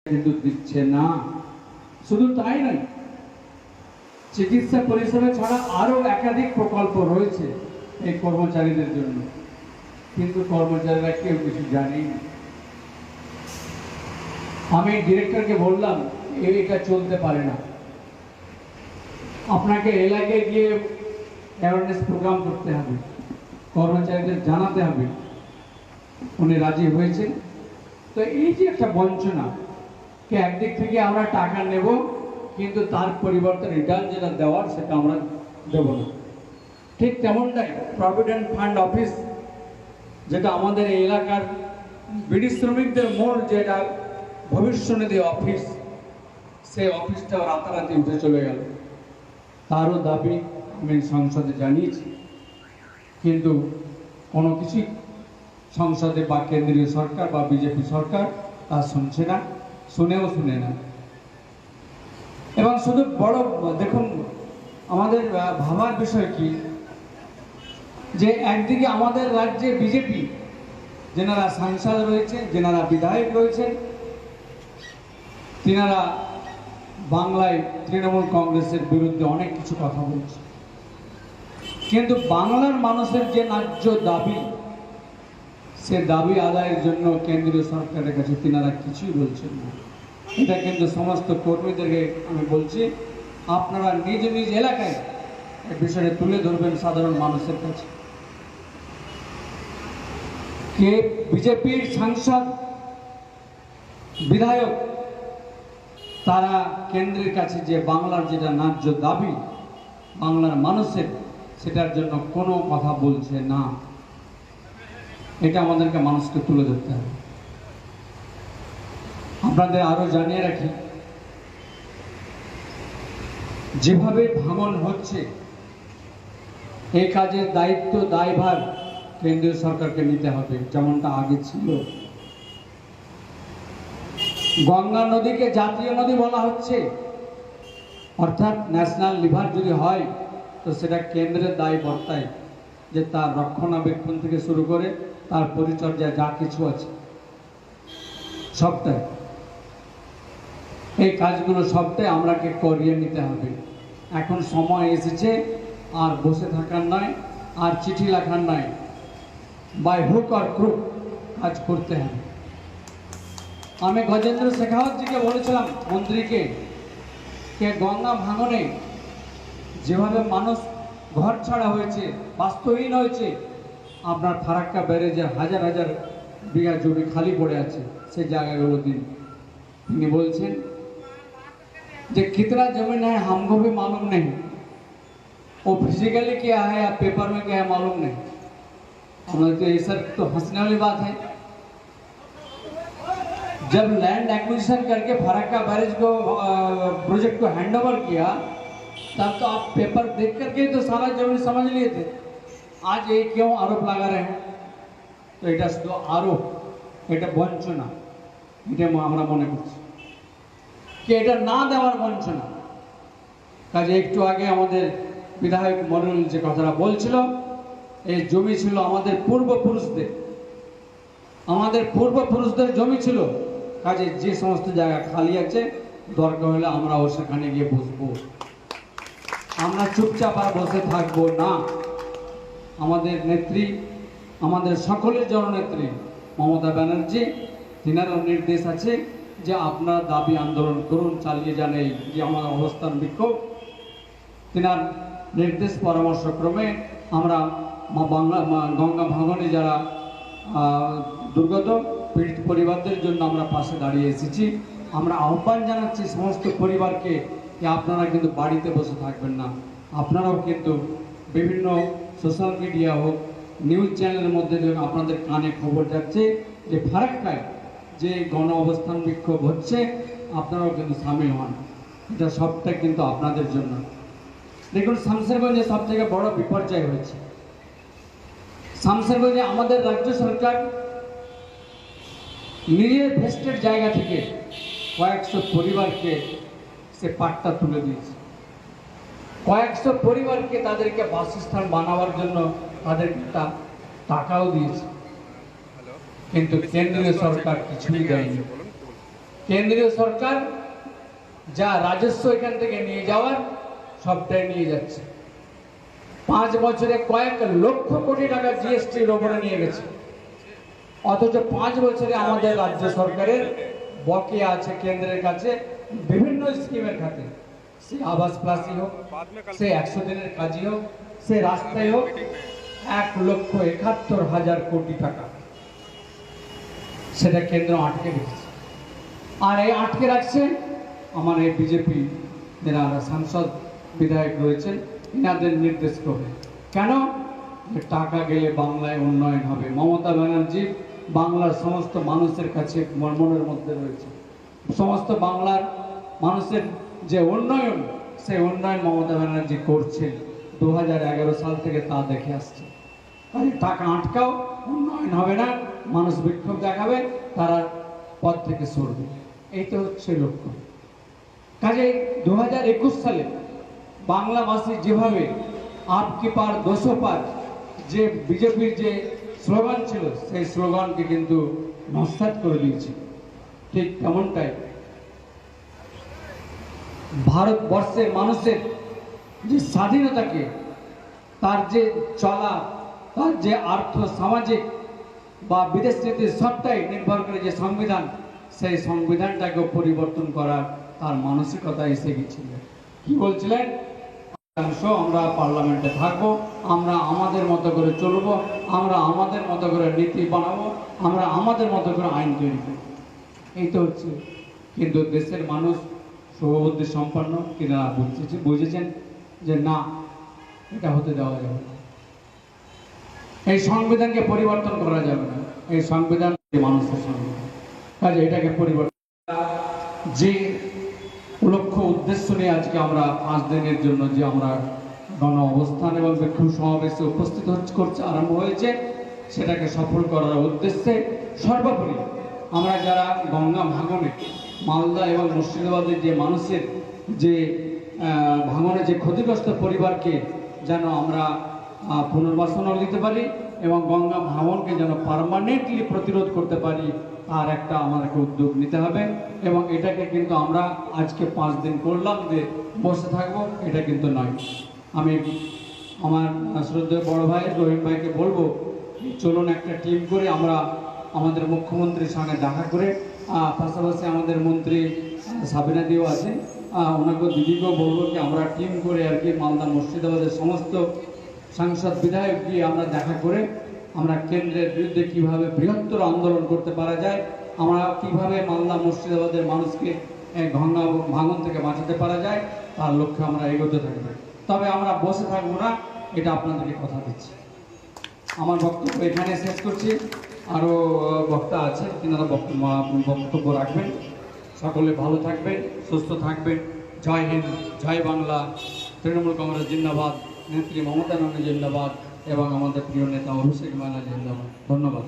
কিন্তু দিচ্ছে না। শুধু তাই নয়, চিকিৎসা পরিষেবা ছাড়া আরো একাধিক প্রকল্প রয়েছে এই কর্মচারীদের জন্য, কিন্তু কর্মচারীরা কেউ কিছু জানেই না। আমি ডিরেক্টরকে বললাম এটা চলতে পারে না, আপনাকে এলাকায় গিয়ে অ্যাওয়ারনেস প্রোগ্রাম করতে হবে, কর্মচারীদের জানাতে হবে। উনি রাজি হয়েছেন। তো এই যে একটা বঞ্চনা, একদিক থেকে আমরা টাকা নেব কিন্তু তার পরিবর্তে রিটার্ন যেটা দেওয়ার সেটা আমরা দেব না। ঠিক তেমনটাই প্রভিডেন্ট ফান্ড অফিস, যেটা আমাদের এই এলাকার বিড়ি শ্রমিকদের মূল যেটা ভবিষ্যনিধি অফিস, সেই অফিসটাও রাতারাতি উঠে চলে গেল। তারও দাবি আমি সংসদে জানিয়েছি, কিন্তু কোনো কিছুই সংসদে বা কেন্দ্রীয় সরকার বা বিজেপি সরকার তা শুনছে না, শুনে না। এবং শুধু বড় দেখুন, আমাদের ভাবার বিষয় কি, যে একদিকে আমাদের রাজ্যে বিজেপি যেনারা সাংসদ রয়েছে, যেনারা বিধায়ক রয়েছেন, তিনারা বাংলায় তৃণমূল কংগ্রেসের বিরুদ্ধে অনেক কিছু কথা বলছে, কিন্তু বাংলার মানুষের যে ন্যায্য দাবি, সে দাবি আদায়ের জন্য কেন্দ্রীয় সরকারের কাছে তিনারা কিছুই বলছেন না। এটা কিন্তু সমস্ত কর্মীদেরকে আমি বলছি, আপনারা নিজ নিজ এলাকায় এই বিষয়টা তুলে ধরবেন সাধারণ মানুষের কাছে। কে বিজেপির সাংসদ বিধায়ক তারা কেন্দ্রের কাছে যে বাংলার যেটা ন্যায্য দাবি বাংলার মানুষের, সেটার জন্য কোনো কথা বলছে না। এটা আমাদেরকে মানুষকে তুলে ধরতে হবে। আপনাদের আরো জানিয়ে রাখি, যেভাবে ভাঙন হচ্ছে এই কাজের দায়িত্ব দায়ভার কেন্দ্রীয় সরকারকে নিতে হবে, যেমনটা আগে ছিল। গঙ্গা নদীকে জাতীয় নদী বলা হচ্ছে, অর্থাৎ ন্যাশনাল রিভার যদি হয় তো সেটা কেন্দ্রের দায় বর্তায়, যে তার রক্ষণাবেক্ষণ থেকে শুরু করে তার পরিচর্যা যা কিছু আছে সবটাই, এই কাজগুলো সবটাই আমরাকে করিয়ে নিতে হবে। এখন সময় এসেছে আর বসে থাকার নয়, আর চিঠি লেখার নয়, বাই হুক আর ক্রুক কাজ করতে হবে। আমি গজেন্দ্র শেখাওয়াতজিকে বলেছিলাম, মন্ত্রীকে, কে গঙ্গা ভাঙনে যেভাবে মানুষ ঘর ছাড়া হয়েছে, বাস্তুহীন হয়েছে, আপনার ফারাক্কা ব্যারেজে হাজার হাজার বিঘা জমি খালি পড়ে আছে, সেই জায়গাগুলো দিন। তিনি বলছেন যে कितना जमीन है हमको भी मालूम नहीं, वो फिजिकली क्या है या पेपर में क्या है मालूम नहीं। हमने तो ये सर तो हंसने वाली बात है। जब लैंड एक्विजिशन करके फराक्का बैरेज को प्रोजेक्ट को हैंड ओवर किया, तब तो आप पेपर देख करके तो सारा जमीन समझ लिए थे। आज ये क्यों आरोप लगा रहे हैं? तो এটা শুধু আরোপ, এটা বঞ্চনা, এটা আমরা মনে করছি কি এটা না দেওয়ার বঞ্চনা। কাজে একটু আগে আমাদের বিধায়ক মনিরুল যে কথাটা বলছিল, এই জমি ছিল আমাদের পূর্বপুরুষদের জমি ছিল। কাজে যে সমস্ত জায়গা খালি আছে, দরকার হলে আমরাও সেখানে গিয়ে বসবো, আমরা চুপচাপ আর বসে থাকবো না। আমাদের নেত্রী, আমাদের সকলের জননেত্রী মমতা ব্যানার্জি, তিনারও নির্দেশ আছে যে আপনারা দাবি আন্দোলন করুন, চালিয়ে যান এই যে আমাদের অবস্থান বিক্ষোভ। তিনার নির্দেশ পরামর্শক্রমে আমরা গঙ্গা ভাঙনে যারা দুর্গত পীড়িত পরিবারদের জন্য আমরা পাশে দাঁড়িয়ে এসেছি। আমরা আহ্বান জানাচ্ছি সমস্ত পরিবারকে যে আপনারা কিন্তু বাড়িতে বসে থাকবেন না, আপনারাও কিন্তু বিভিন্ন সোশ্যাল মিডিয়া হোক, নিউজ চ্যানেলের মধ্যে আপনাদের কানে খবর যাচ্ছে যে ফারাক্কায় যে গণ অবস্থান বিক্ষোভ হচ্ছে, আপনারাও কিন্তু সামিল হন। এটা সবটা কিন্তু আপনাদের জন্য। দেখুন, শামশেরগঞ্জে সব থেকে বড় বিপর্যয় হয়েছে। শামশেরগঞ্জে আমাদের রাজ্য সরকার নিজের ভেস্টের জায়গা থেকে কয়েকশো পরিবারকে সে পাট্টা তুলে দিয়েছে। কয়েকশো পরিবারকে তাদেরকে বাসস্থান বানাবার জন্য তাদেরকে টাকাও দিয়েছে, কিন্তু কেন্দ্রীয় সরকার কিছুই দেয়নি। কেন্দ্রীয় সরকার যা রাজস্ব এখান থেকে নিয়ে যাওয়ার সবটাই নিয়ে যাচ্ছে। 5 বছরে কয়েক লক্ষ কোটি টাকা জিএসটির ওপরে নিয়ে গেছে, অথচ 5 বছরে আমাদের রাজ্য সরকারের বকেয়া আছে কেন্দ্রের কাছে বিভিন্ন স্কিমের খাতে, সে আবাস প্লাসই হোক, সে 100 দিনের কাজই হোক, সে রাস্তায় হোক, 1,71,000 কোটি টাকা সেটা কেন্দ্র আটকে রেখেছে। আর এই আটকে রাখছে আমার এই বিজেপি যারা সাংসদ বিধায়ক রয়েছেন এনাদের নির্দেশ ক্রমে। কেন? যে টাকা গেলে বাংলায় উন্নয়ন হবে। মমতা ব্যানার্জি বাংলার সমস্ত মানুষের কাছে মনের মধ্যে রয়েছে, সমস্ত বাংলার মানুষের যে উন্নয়ন, সেই উন্নয়ন মমতা ব্যানার্জি করছেন 2011 সাল থেকে তা দেখে আসছে। তাই টাকা আটকাও, উন্নয়ন হবে না, মানুষ বিক্ষোভ দেখাবে, তারা পথ থেকে সরবে, এই তো হচ্ছে লক্ষ্য। কাজে 2021 সালে বাংলাভাষী যেভাবে আপকি পার 200 পার যে বিজেপির যে স্লোগান ছিল, সেই স্লোগানকে কিন্তু নস্যাৎ করে দিয়েছে। ঠিক তেমনটাই ভারতবর্ষের মানুষের যে স্বাধীনতাকে, তার যে চলা, তার যে আর্থ সামাজিক বা বিদেশ নীতির সবটাই নির্ভর করে যে সংবিধান, সেই সংবিধানটাকে পরিবর্তন করার তার মানসিকতা এসে গেছিল। কি বলছিলেন? আমরা পার্লামেন্টে থাকবো, আমরা আমাদের মতো করে চলবো, আমরা আমাদের মতো করে নীতি বানাবো, আমরা আমাদের মতো করে আইন তৈরি করব, এই তো হচ্ছে। কিন্তু দেশের মানুষ শুভবুদ্ধি সম্পন্ন কিনা বুঝেছেন যে না, এটা হতে দেওয়া যাবে না, এই সংবিধানকে পরিবর্তন করা যাবে না, এই সংবিধান মানুষের সংবিধান, কাজে এটাকে পরিবর্তন যে লক্ষ্য উদ্দেশ্য নিয়ে আজকে আমরা 5 দিনের জন্য যে আমরা গণ অবস্থান এবং বিক্ষোভ সমাবেশে উপস্থিত করছে আরম্ভ হয়েছে, সেটাকে সফল করার উদ্দেশ্যে সর্বোপরি আমরা যারা গঙ্গা ভাঙনে মালদা এবং মুর্শিদাবাদের যে মানুষের যে ভাঙনে যে ক্ষতিগ্রস্ত পরিবারকে যেন আমরা পুনর্বাসনও দিতে পারি এবং গঙ্গা ভাঙনকে যেন পার্মানেন্টলি প্রতিরোধ করতে পারি, তার একটা আমাদেরকে উদ্যোগ নিতে হবে। এবং এটাকে কিন্তু আমরা আজকে 5 দিন করলাম যে বসে থাকবো, এটা কিন্তু নয়। আমি আমার শ্রদ্ধেয় বড় ভাই রহিম ভাইকে বলবো, চলুন একটা টিম করে আমরা আমাদের মুখ্যমন্ত্রীর সঙ্গে দেখা করে, পাশাপাশি আমাদের মন্ত্রী সাবিনা দিও আছেন, ওনাকে দিদিকেও বলবো কি আমরা টিম করে আর কি মালদা মুর্শিদাবাদের সমস্ত সাংসদ বিধায়ক গিয়ে আমরা দেখা করে আমরা কেন্দ্রের বিরুদ্ধে কিভাবে বৃহত্তর আন্দোলন করতে পারা যায়, আমরা কিভাবে মালদা মুর্শিদাবাদের মানুষকে গঙ্গা ভাঙন থেকে বাঁচাতে পারা যায়, তার লক্ষ্যে আমরা এগোতে থাকবো। তবে আমরা বসে থাকবো না, এটা আপনাদেরকে কথা দিচ্ছি। আমার বক্তব্য এখানে শেষ করছি। আরও বক্তা আছে, তিনারা বক্তব্য রাখবেন। সকলে ভালো থাকবেন, সুস্থ থাকবেন। জয় হিন্দ, জয় বাংলা। তৃণমূল কংগ্রেস জিন্দাবাদ, নেত্রী মমতা ব্যানার্জি জিন্দাবাদ এবং আমাদের প্রিয় নেতা অভিষেক ব্যানার্জি জিন্দাবাদ। ধন্যবাদ।